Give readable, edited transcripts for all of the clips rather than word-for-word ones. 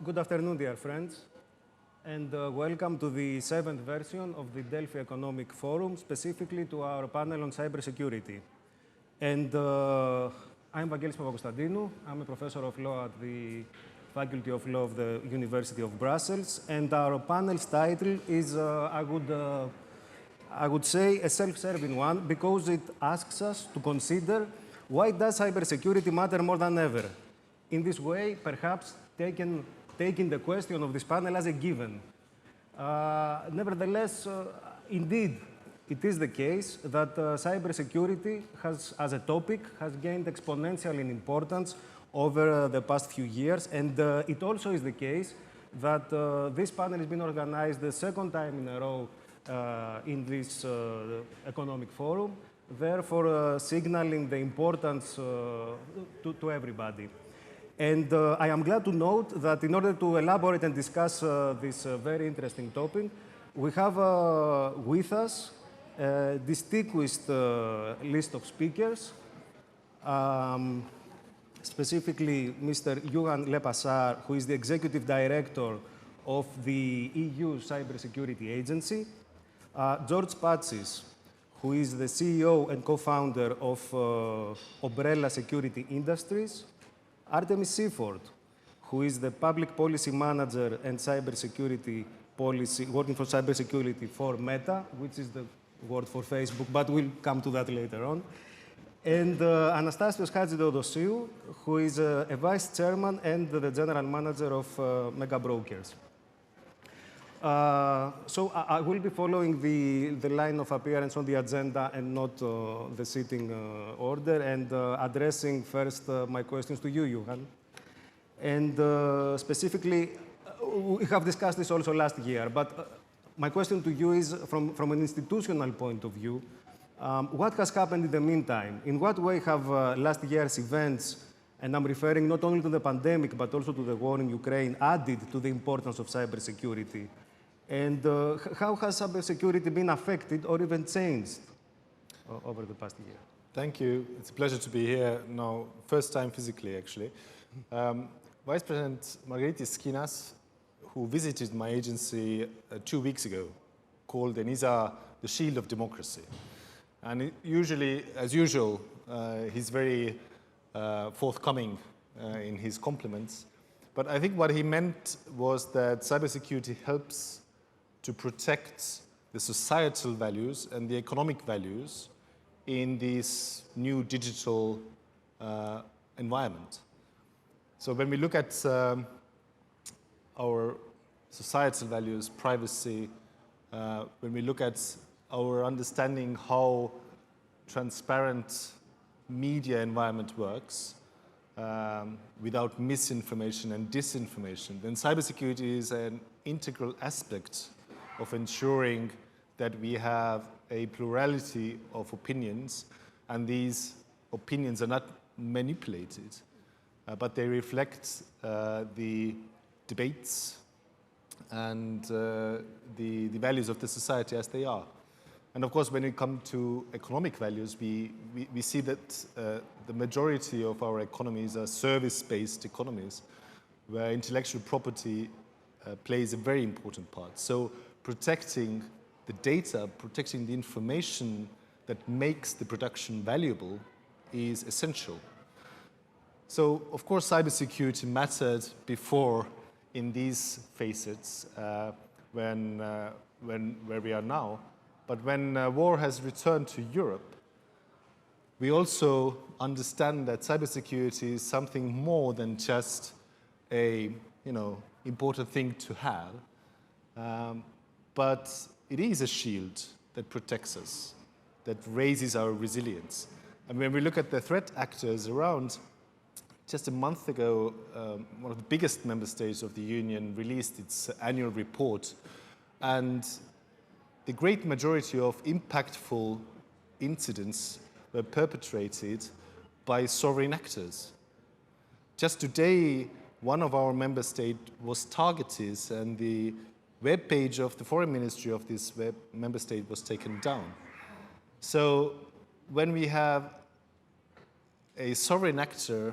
Good afternoon, dear friends, and welcome to the 7th version of the Delphi Economic Forum, specifically to our panel on cybersecurity. And I'm Vagelis Papakonstantinou. I'm a professor of law at the Faculty of Law of the University of Brussels, and our panel's title is, I would say, a self-serving one, because it asks us to consider why does cybersecurity matter more than ever. In this way, perhaps taking the question of this panel as a given. Nevertheless, indeed, it is the case that cybersecurity as a topic has gained exponential in importance over the past few years, and it also is the case that this panel has been organized the second time in a row in this economic forum, therefore signaling the importance to everybody. And I am glad to note that in order to elaborate and discuss this very interesting topic, we have with us a distinguished list of speakers, specifically Mr. Juhan Lepassaar, who is the Executive Director of the EU Cybersecurity Agency, George Patsis, who is the CEO and co-founder of Obrela Security Industries, Artemis Seaford, who is the Public Policy Manager and Cybersecurity Policy, working for cybersecurity for Meta, which is the word for Facebook, but we'll come to that later on. And Anastasios Chatzitheodosiou, who is a Vice Chairman and the General Manager of Mega Brokers. So I will be following the line of appearance on the agenda and not the sitting order, and addressing first my questions to you, Juhan. And specifically, we have discussed this also last year, but my question to you is from an institutional point of view, what has happened in the meantime? In what way have last year's events, and I'm referring not only to the pandemic, but also to the war in Ukraine, added to the importance of cybersecurity? And how has cybersecurity been affected or even changed over the past year? Thank you. It's a pleasure to be here now, first time physically, actually. Vice President Margaritis Skinas, who visited my agency 2 weeks ago, called Enisa the shield of democracy. And usually, as usual, he's very forthcoming in his compliments. But I think what he meant was that cybersecurity helps to protect the societal values and the economic values in this new digital environment. So when we look at our societal values, privacy, when we look at our understanding how transparent media environment works, without misinformation and disinformation, then cybersecurity is an integral aspect of ensuring that we have a plurality of opinions, and these opinions are not manipulated, but they reflect the debates and the values of the society as they are. And of course, when we come to economic values, we see that the majority of our economies are service-based economies, where intellectual property plays a very important part. So protecting the data, protecting the information that makes the production valuable is essential. So, of course, cybersecurity mattered before in these facets where we are now. But when war has returned to Europe, we also understand that cybersecurity is something more than just a important thing to have, but it is a shield that protects us, that raises our resilience. And when we look at the threat actors around, just a month ago, one of the biggest member states of the Union released its annual report, and the great majority of impactful incidents were perpetrated by sovereign actors. Just today, one of our member states was targeted, and the web page of the foreign ministry of this member state was taken down. So when we have a sovereign actor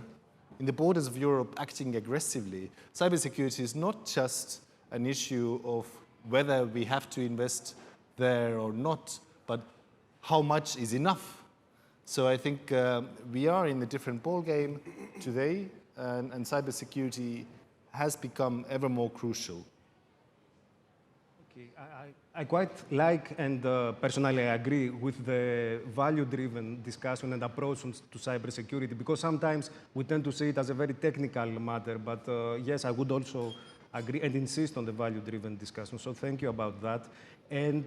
in the borders of Europe acting aggressively, cybersecurity is not just an issue of whether we have to invest there or not, but how much is enough. So I think we are in a different ballgame today, and cybersecurity has become ever more crucial. Okay. I quite like and personally agree with the value-driven discussion and approach to cybersecurity, because sometimes we tend to see it as a very technical matter, but yes, I would also agree and insist on the value-driven discussion, so thank you about that. And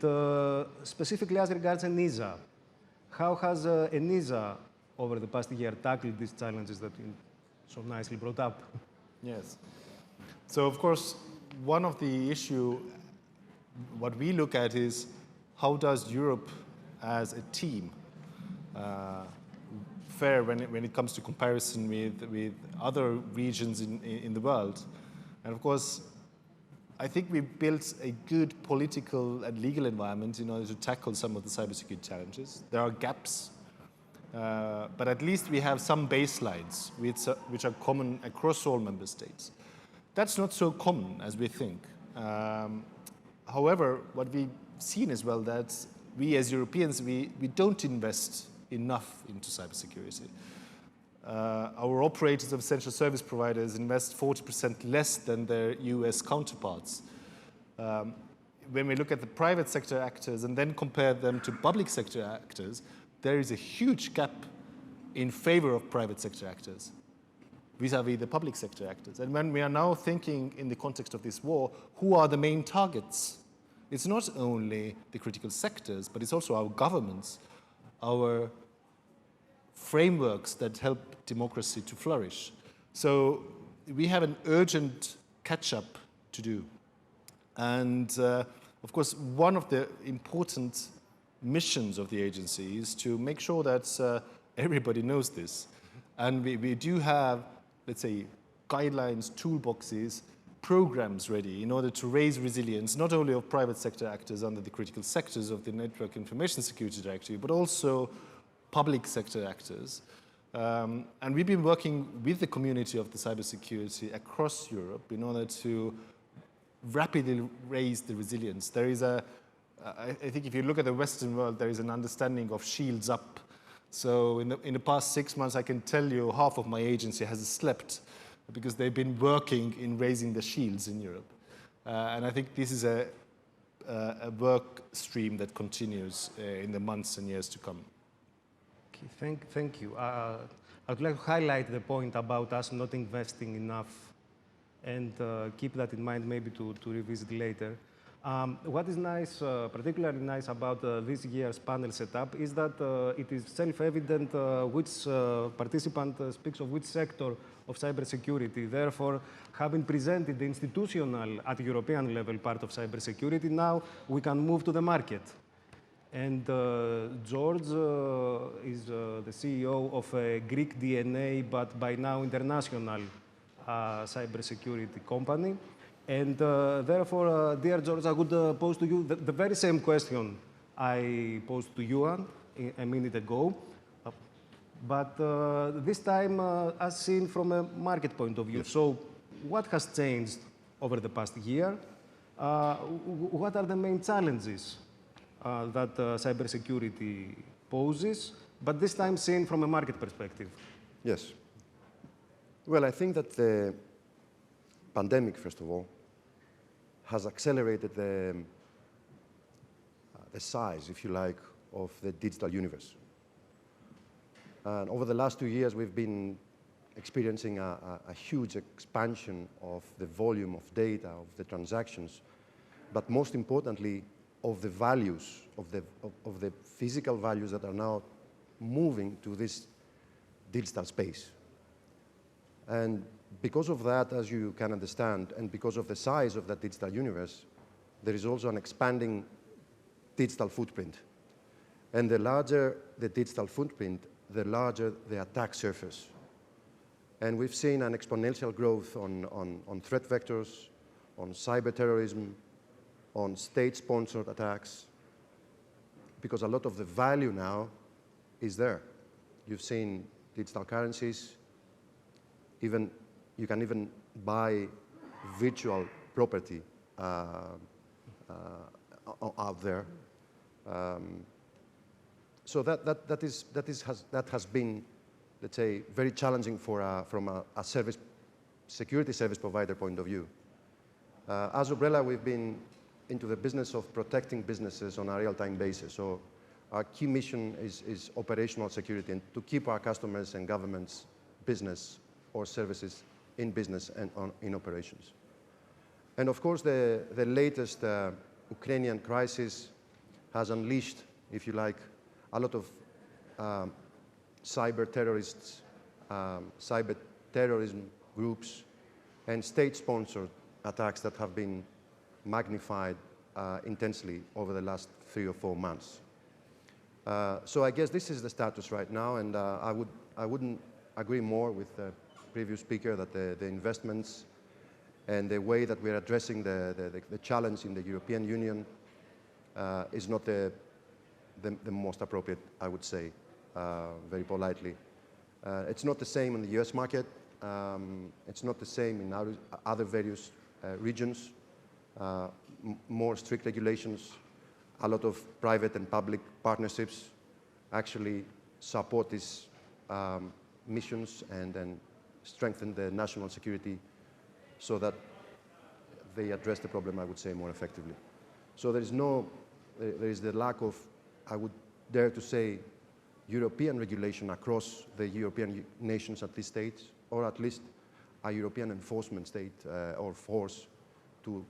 specifically as regards Enisa, how has Enisa over the past year tackled these challenges that you so nicely brought up? Yes. So of course, one of the issue, what we look at is how does Europe as a team fare when it comes to comparison with other regions in the world. And of course, I think we built a good political and legal environment in order to tackle some of the cybersecurity challenges. There are gaps, but at least we have some baselines which are common across all member states. That's not so common as we think. However, what we've seen as well, that we as Europeans, we don't invest enough into cybersecurity. Our operators of essential service providers invest 40% less than their US counterparts. When we look at the private sector actors and then compare them to public sector actors, there is a huge gap in favor of private sector actors vis-à-vis the public sector actors. And when we are now thinking in the context of this war, who are the main targets? It's not only the critical sectors, but it's also our governments, our frameworks that help democracy to flourish. So we have an urgent catch-up to do. And of course, one of the important missions of the agency is to make sure that everybody knows this. And we do have, let's say, guidelines, toolboxes, programs ready in order to raise resilience, not only of private sector actors under the critical sectors of the Network Information Security Directive, but also public sector actors. And we've been working with the community of the cybersecurity across Europe in order to rapidly raise the resilience. There is I think if you look at the Western world, there is an understanding of shields up. So in the past 6 months, I can tell you half of my agency has slept because they've been working in raising the shields in Europe. And I think this is a work stream that continues in the months and years to come. Okay, thank you. I would like to highlight the point about us not investing enough and keep that in mind maybe to revisit later. What is nice, particularly nice about this year's panel setup is that it is self-evident which participant speaks of which sector of cybersecurity. Therefore, having presented the institutional at European level part of cybersecurity, now we can move to the market. And George is the CEO of a Greek DNA, but by now international cybersecurity company. And therefore, dear George, I would pose to you the very same question I posed to Juhan a minute ago, but this time as seen from a market point of view. Yes. So what has changed over the past year? What are the main challenges that cybersecurity poses, but this time seen from a market perspective? Yes. Well, I think that the pandemic, first of all, has accelerated the size, if you like, of the digital universe. And over the last 2 years, we've been experiencing a huge expansion of the volume of data, of the transactions, but most importantly, of the values, of the physical values that are now moving to this digital space. And because of that, as you can understand, and because of the size of that digital universe, there is also an expanding digital footprint. And the larger the digital footprint, the larger the attack surface. And we've seen an exponential growth on threat vectors, on cyber terrorism, on state-sponsored attacks, because a lot of the value now is there. You've seen digital currencies, you can even buy virtual property out there. So that has been, let's say, very challenging from a security service provider point of view. As Obrela, we've been into the business of protecting businesses on a real-time basis. So our key mission is operational security and to keep our customers and governments' business or services in business and in operations. And of course, the latest Ukrainian crisis has unleashed, if you like, a lot of cyber terrorists, cyber terrorism groups, and state-sponsored attacks that have been magnified intensely over the last 3 or 4 months. So I guess this is the status right now, and I wouldn't agree more with the previous speaker that the investments and the way that we're addressing the challenge in the European Union is not the most appropriate, I would say, very politely. It's not the same in the US market. It's not the same in other various regions. More strict regulations, a lot of private and public partnerships actually support these missions and then strengthen the national security so that they address the problem, I would say, more effectively. So there is the lack of, I would dare to say, European regulation across the European nations at this stage, or at least a European enforcement state or force to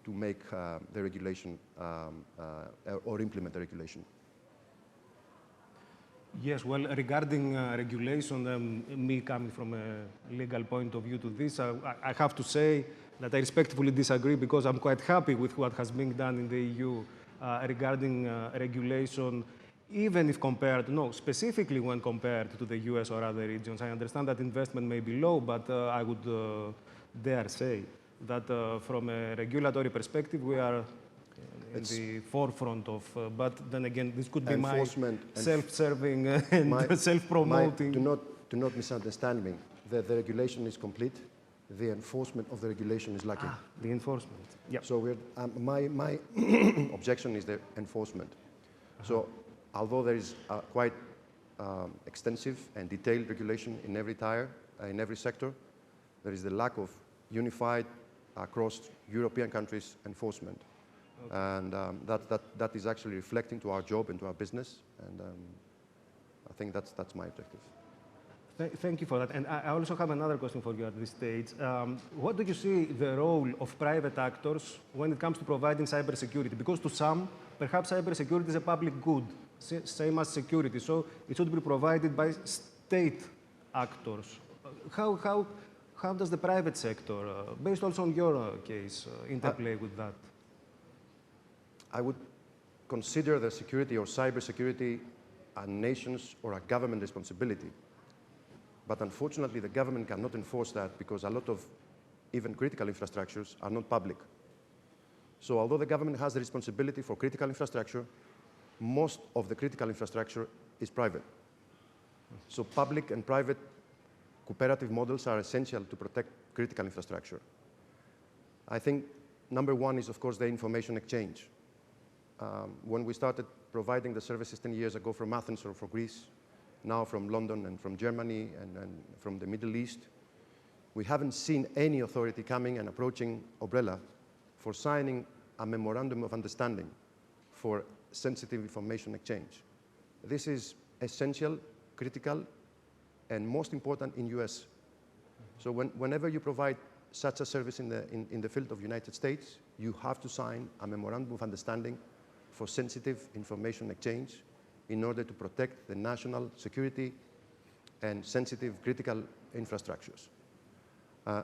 make the regulation or implement the regulation. Yes, well, regarding regulation, me coming from a legal point of view to this, I have to say that I respectfully disagree because I'm quite happy with what has been done in the EU regarding regulation, even if compared, no, specifically when compared to the US or other regions. I understand that investment may be low, but I would dare say that from a regulatory perspective, we are in the forefront of, but then again, this could be my self-serving and self-promoting. Do not misunderstand me. The regulation is complete. The enforcement of the regulation is lacking. The enforcement. Yep. So my objection is the enforcement. So although there is quite extensive and detailed regulation in every tier, in every sector, there is the lack of unified across European countries enforcement. Okay. And that is actually reflecting to our job and to our business, and I think that's my objective. Thank you for that. And I also have another question for you at this stage. What do you see the role of private actors when it comes to providing cybersecurity? Because to some, perhaps cybersecurity is a public good, same as security, so it should be provided by state actors. How does the private sector, based also on your case, interplay with that? I would consider the security or cybersecurity a nation's or a government responsibility. But unfortunately, the government cannot enforce that because a lot of even critical infrastructures are not public. So although the government has the responsibility for critical infrastructure, most of the critical infrastructure is private. So public and private cooperative models are essential to protect critical infrastructure. I think number one is, of course, the information exchange. When we started providing the services 10 years ago from Athens or from Greece, now from London and from Germany and from the Middle East, we haven't seen any authority coming and approaching Obrela for signing a memorandum of understanding for sensitive information exchange. This is essential, critical, and most important in US. So whenever you provide such a service in the field of United States, you have to sign a memorandum of understanding for sensitive information exchange in order to protect the national security and sensitive critical infrastructures.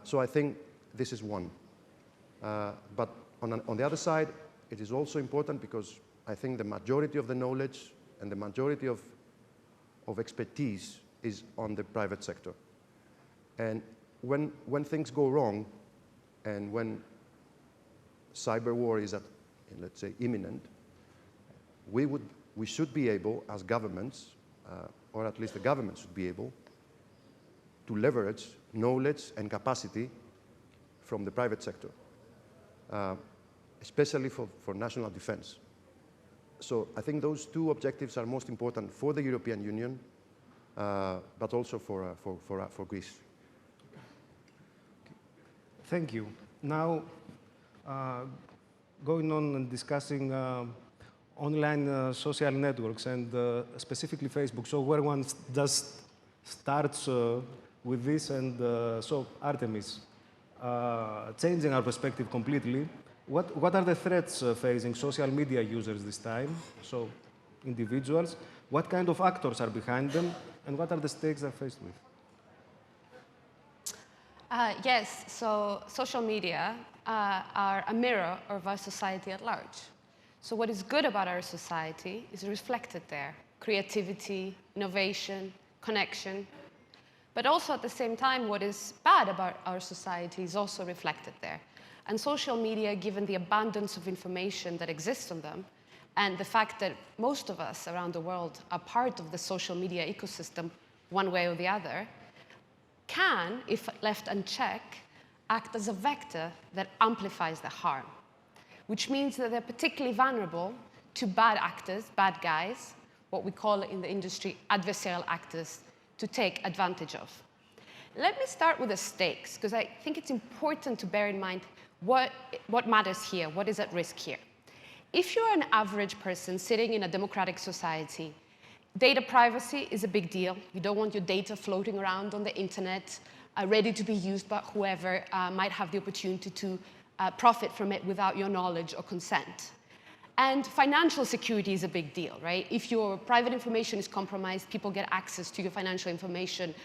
So I think this is one. But on the other side, it is also important because I think the majority of the knowledge and the majority of expertise is on the private sector. And when things go wrong and when cyber war is let's say, imminent, we should be able, as governments, or at least the government should be able, to leverage knowledge and capacity from the private sector, especially for national defense. So I think those two objectives are most important for the European Union, but also for Greece. Thank you. Now, going on and discussing online social networks and specifically Facebook, so where one just starts with this, and so Artemis, changing our perspective completely, what are the threats facing social media users this time, so individuals, what kind of actors are behind them, and what are the stakes they're faced with? Yes, so social media are a mirror of our society at large. So what is good about our society is reflected there. Creativity, innovation, connection. But also at the same time, what is bad about our society is also reflected there. And social media, given the abundance of information that exists on them, and the fact that most of us around the world are part of the social media ecosystem one way or the other, can, if left unchecked, act as a vector that amplifies the harm, which means that they're particularly vulnerable to bad actors, bad guys, what we call in the industry adversarial actors, to take advantage of. Let me start with the stakes, because I think it's important to bear in mind what matters here, what is at risk here. If you're an average person sitting in a democratic society, data privacy is a big deal. You don't want your data floating around on the internet, ready to be used by whoever might have the opportunity to profit from it without your knowledge or consent. And financial security is a big deal, right? If your private information is compromised, people get access to your financial information,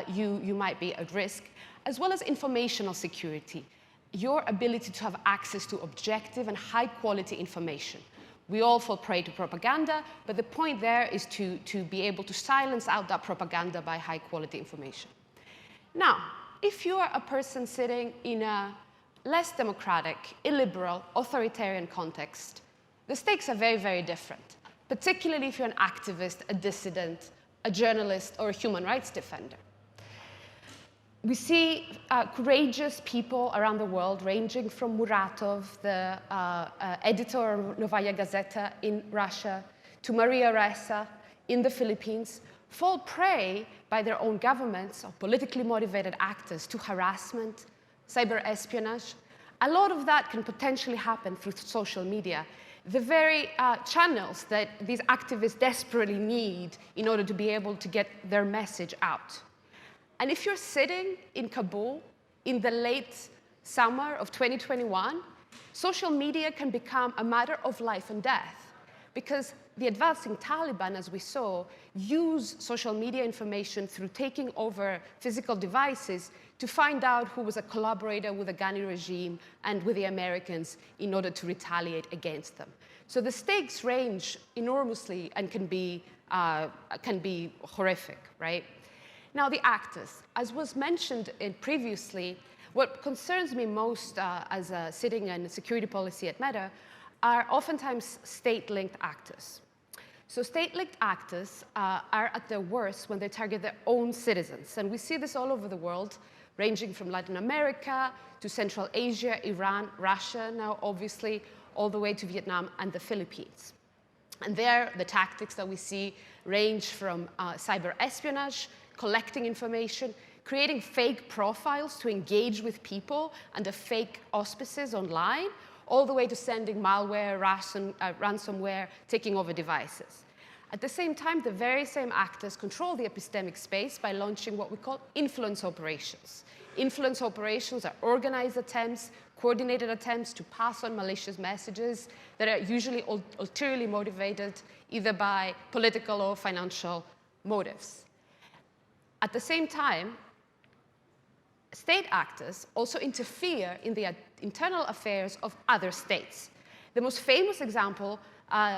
you might be at risk, as well as informational security, your ability to have access to objective and high-quality information. We all fall prey to propaganda, but the point there is to be able to silence out that propaganda by high-quality information. Now, if you are a person sitting in a less democratic, illiberal, authoritarian context, the stakes are very, very different, particularly if you're an activist, a dissident, a journalist, or a human rights defender. We see courageous people around the world, ranging from Muratov, the editor of Novaya Gazeta in Russia, to Maria Ressa in the Philippines, fall prey by their own governments or politically motivated actors to harassment, cyber espionage. A lot of that can potentially happen through social media, the very channels that these activists desperately need in order to be able to get their message out. And if you're sitting in Kabul in the late summer of 2021, social media can become a matter of life and death, because the advancing Taliban, as we saw, use social media information through taking over physical devices to find out who was a collaborator with the Ghani regime and with the Americans in order to retaliate against them. So the stakes range enormously and can be horrific, right? Now, the actors, as was mentioned previously, what concerns me most as sitting in security policy at Meta are oftentimes state-linked actors. So state-linked actors are at their worst when they target their own citizens. And we see this all over the world, ranging from Latin America to Central Asia, Iran, Russia, now obviously all the way to Vietnam and the Philippines. And there, the tactics that we see range from cyber espionage, collecting information, creating fake profiles to engage with people under fake auspices online, all the way to sending malware, ransomware, taking over devices. At the same time, the very same actors control the epistemic space by launching what we call influence operations. Influence operations are organized attempts, coordinated attempts to pass on malicious messages that are usually ulteriorly motivated either by political or financial motives. At the same time, state actors also interfere in the internal affairs of other states. The most famous example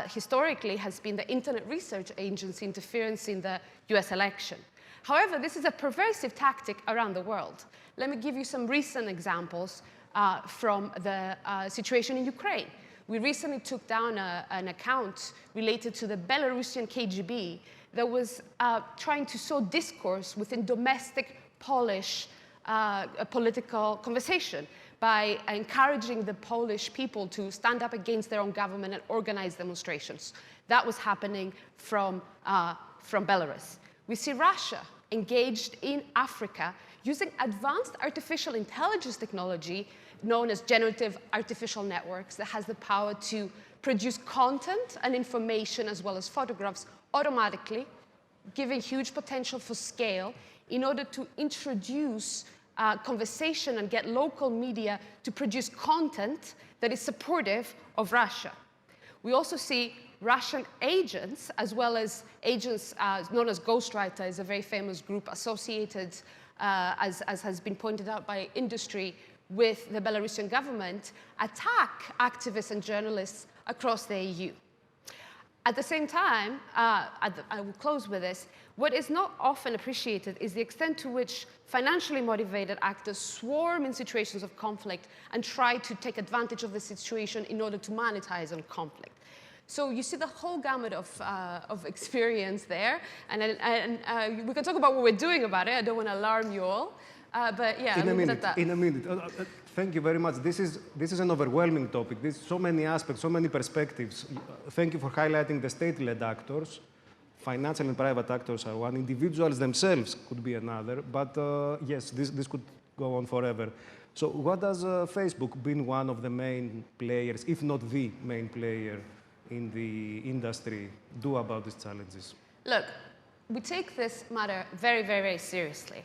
historically has been the Internet Research Agency interference in the US election. However, this is a pervasive tactic around the world. Let me give you some recent examples from the situation in Ukraine. We recently took down an account related to the Belarusian KGB that was trying to sow discourse within domestic Polish political conversation, by encouraging the Polish people to stand up against their own government and organize demonstrations. That was happening from Belarus. We see Russia engaged in Africa using advanced artificial intelligence technology known as generative artificial networks that has the power to produce content and information as well as photographs automatically, giving huge potential for scale in order to introduce conversation and get local media to produce content that is supportive of Russia. We also see Russian agents, as well as agents known as ghostwriters, a very famous group associated, as has been pointed out by industry, with the Belarusian government, attack activists and journalists across the EU. At the same time, I will close with this, what is not often appreciated is the extent to which financially motivated actors swarm in situations of conflict and try to take advantage of the situation in order to monetize on conflict. So you see the whole gamut of experience there, and we can talk about what we're doing about it. I don't want to alarm you all, but yeah, in a minute. Thank you very much. This is an overwhelming topic. There's so many aspects, so many perspectives. Thank you for highlighting the state-led actors. Financial and private actors are one. Individuals themselves could be another. But yes, this could go on forever. So what does Facebook, being one of the main players, if not the main player in the industry, do about these challenges? Look, we take this matter very, very, very seriously.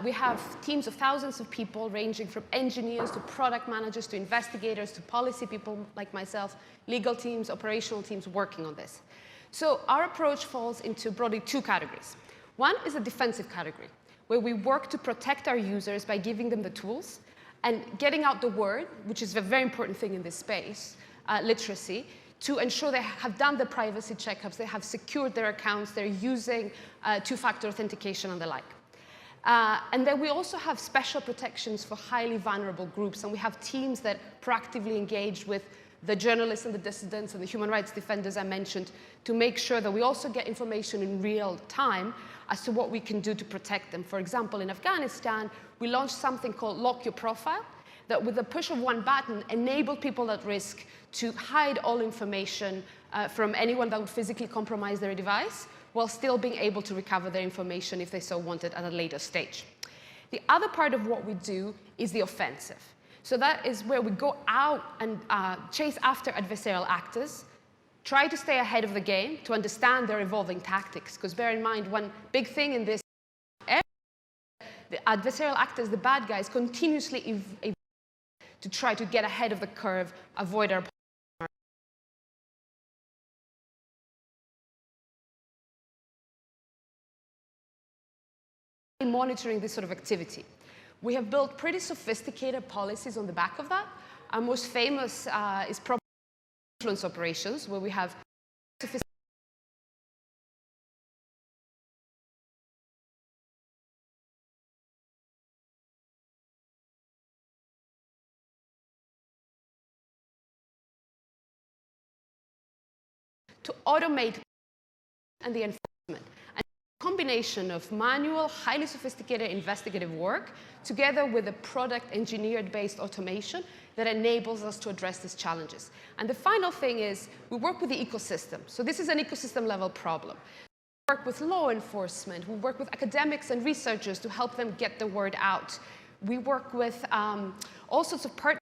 We have teams of thousands of people ranging from engineers to product managers to investigators to policy people like myself, legal teams, operational teams working on this. So our approach falls into broadly two categories. One is a defensive category, where we work to protect our users by giving them the tools and getting out the word, which is a very important thing in this space, literacy, to ensure they have done the privacy checkups, they have secured their accounts, they're using two-factor authentication and the like. And then we also have special protections for highly vulnerable groups, and we have teams that proactively engage with the journalists and the dissidents and the human rights defenders I mentioned to make sure that we also get information in real time as to what we can do to protect them. For example, in Afghanistan, we launched something called Lock Your Profile that with the push of one button enabled people at risk to hide all information from anyone that would physically compromise their device, while still being able to recover their information if they so wanted at a later stage. The other part of what we do is the offensive. So that is where we go out and chase after adversarial actors, try to stay ahead of the game to understand their evolving tactics. Because bear in mind, one big thing in this area, the adversarial actors, the bad guys, continuously evolve to try to get ahead of the curve, avoid our monitoring this sort of activity. We have built pretty sophisticated policies on the back of that. Our most famous is probably influence operations, where we have to automate and the enforcement. And a combination of manual, highly sophisticated investigative work together with a product engineered-based automation that enables us to address these challenges. And the final thing is we work with the ecosystem. So this is an ecosystem level problem. We work with law enforcement. We work with academics and researchers to help them get the word out. We work with all sorts of partners.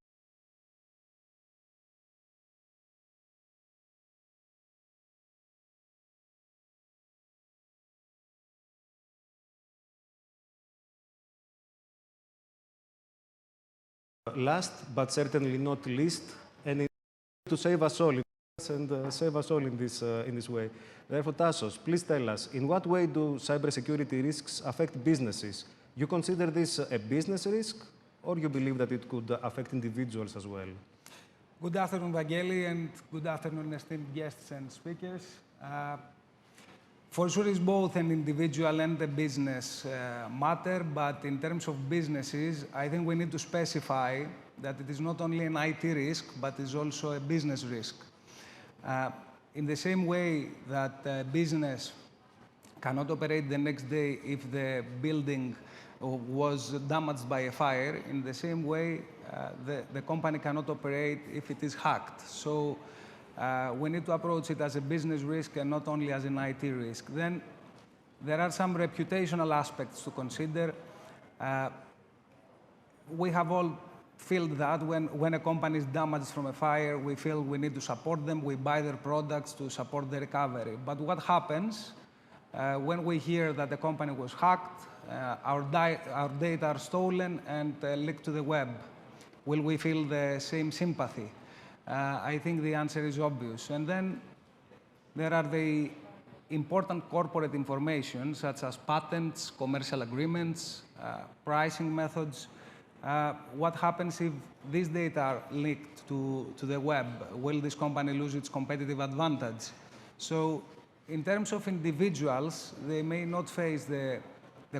Last, but certainly not least, and to save us all and save us all in this way. Therefore, Tassos, please tell us, in what way do cybersecurity risks affect businesses? You consider this a business risk, or you believe that it could affect individuals as well? Good afternoon, Vagelis, and good afternoon, esteemed guests and speakers. For sure, it's both an individual and a business matter, but in terms of businesses, I think we need to specify that it is not only an IT risk, but is also a business risk. In the same way that business cannot operate the next day if the building was damaged by a fire, in the same way, the company cannot operate if it is hacked. So we need to approach it as a business risk and not only as an IT risk. Then there are some reputational aspects to consider. We have all felt that when a company is damaged from a fire, we feel we need to support them, we buy their products to support the recovery. But what happens when we hear that the company was hacked, our data are stolen and leaked to the web? Will we feel the same sympathy? I think the answer is obvious. And then there are the important corporate information, such as patents, commercial agreements, pricing methods. What happens if these data are leaked to the web? Will this company lose its competitive advantage? So in terms of individuals, they may not face the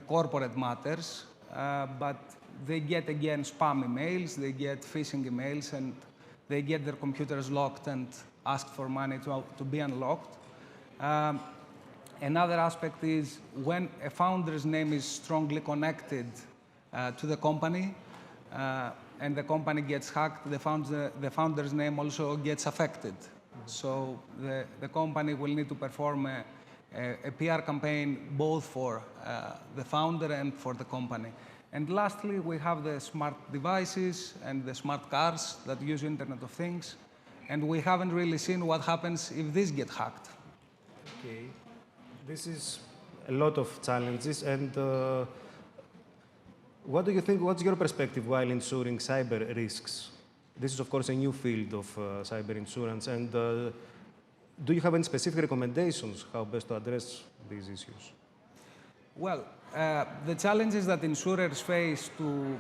corporate matters, but they get, again, spam emails, they get phishing emails, and they get their computers locked and ask for money to be unlocked. Another aspect is when a founder's name is strongly connected to the company, and the company gets hacked, the founder's name also gets affected. So the company will need to perform a PR campaign both for the founder and for the company. And lastly, we have the smart devices and the smart cars that use Internet of Things. And we haven't really seen what happens if these get hacked. Okay. This is a lot of challenges. And what do you think, what's your perspective while insuring cyber risks? This is, of course, a new field of cyber insurance. And do you have any specific recommendations how best to address these issues? Well, the challenges that insurers face to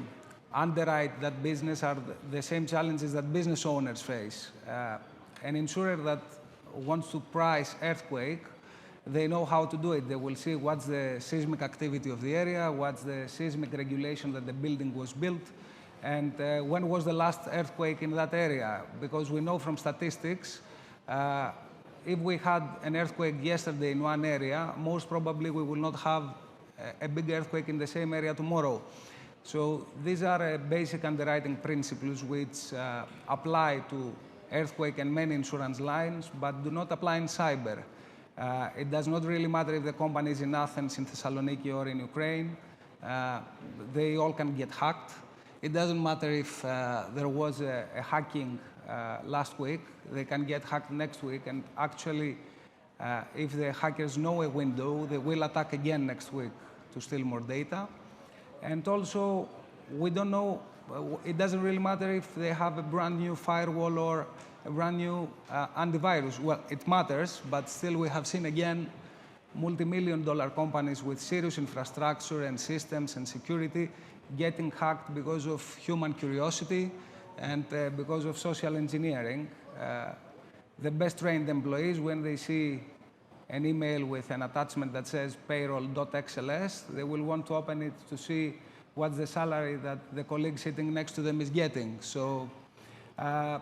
underwrite that business are the same challenges that business owners face. An insurer that wants to price earthquake, they know how to do it. They will see what's the seismic activity of the area, what's the seismic regulation that the building was built, and when was the last earthquake in that area. Because we know from statistics, if we had an earthquake yesterday in one area, most probably we will not have a big earthquake in the same area tomorrow. So these are basic underwriting principles which apply to earthquake and many insurance lines, but do not apply in cyber. It does not really matter if the company is in Athens, in Thessaloniki, or in Ukraine. They all can get hacked. It doesn't matter if there was a hacking last week. They can get hacked next week. And actually, if the hackers know a window, they will attack again next week to steal more data. And also, we don't know, it doesn't really matter if they have a brand new firewall or a brand new antivirus. Well, it matters, but still we have seen again multi-million-dollar companies with serious infrastructure and systems and security getting hacked because of human curiosity and because of social engineering. The best trained employees, when they see an email with an attachment that says payroll.xls, they will want to open it to see what's the salary that the colleague sitting next to them is getting. So to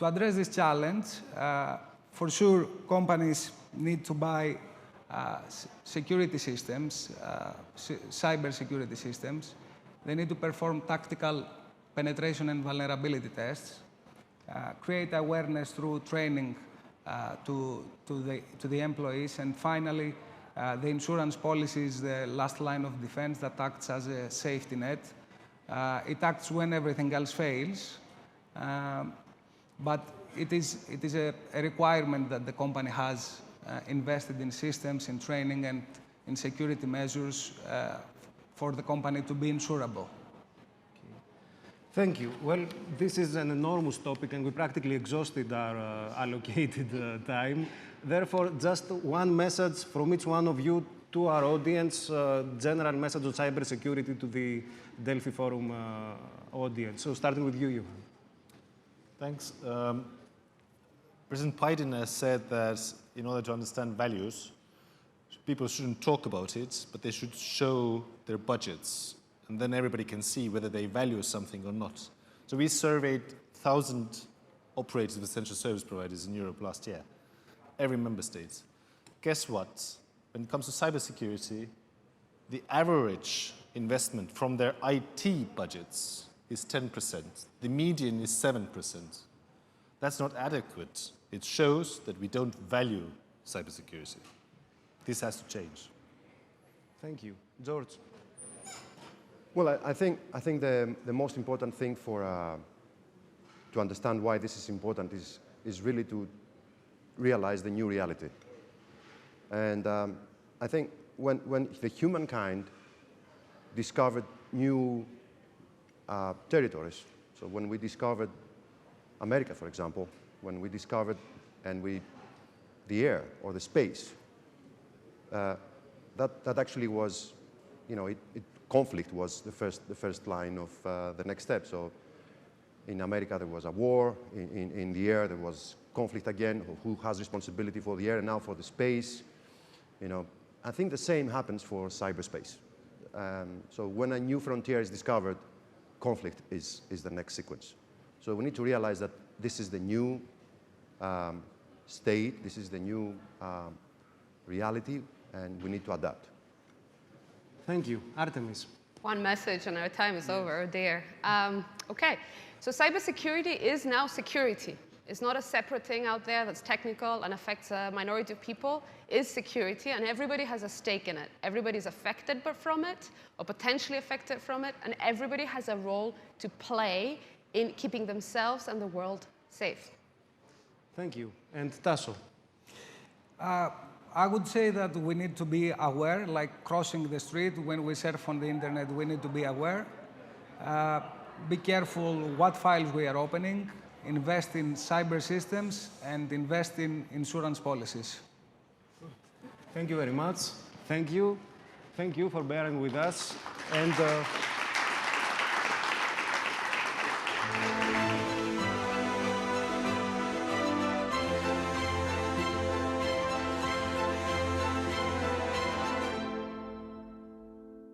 address this challenge, for sure, companies need to buy security systems, cybersecurity systems. They need to perform tactical penetration and vulnerability tests, create awareness through training to the employees, and finally, the insurance policy is the last line of defense that acts as a safety net. It acts when everything else fails, but it is a requirement that the company has invested in systems, in training, and in security measures for the company to be insurable. Thank you. Well, this is an enormous topic, and we practically exhausted our allocated time. Therefore, just one message from each one of you to our audience, general message on cybersecurity to the Delphi Forum audience. So starting with you, Juhan. Thanks. President Biden has said that in order to understand values, people shouldn't talk about it, but they should show their budgets. And then everybody can see whether they value something or not. So we surveyed 1,000 operators of essential service providers in Europe last year, every member state. Guess what? When it comes to cybersecurity, the average investment from their IT budgets is 10%. The median is 7%. That's not adequate. It shows that we don't value cybersecurity. This has to change. Thank you. George. Well, I think the most important thing to understand why this is important is really to realize the new reality. And I think when the humankind discovered new territories, so when we discovered America, for example, when we discovered the air or the space, that actually was, conflict was the first line of the next step. So in America there was a war, in the air there was conflict again, who has responsibility for the air and now for the space. I think the same happens for cyberspace. So when a new frontier is discovered, conflict is the next sequence. So we need to realize that this is the new state, this is the new reality, and we need to adapt. Thank you. Artemis. One message and our time is over, oh dear. Okay, so cybersecurity is now security. It's not a separate thing out there that's technical and affects a minority of people. It's security, and everybody has a stake in it. Everybody's affected from it, or potentially affected from it, and everybody has a role to play in keeping themselves and the world safe. Thank you. And Tasso. I would say that we need to be aware, like crossing the street. When we surf on the internet, we need to be aware. Be careful what files we are opening, invest in cyber systems, and invest in insurance policies. Thank you very much. Thank you. Thank you for bearing with us. And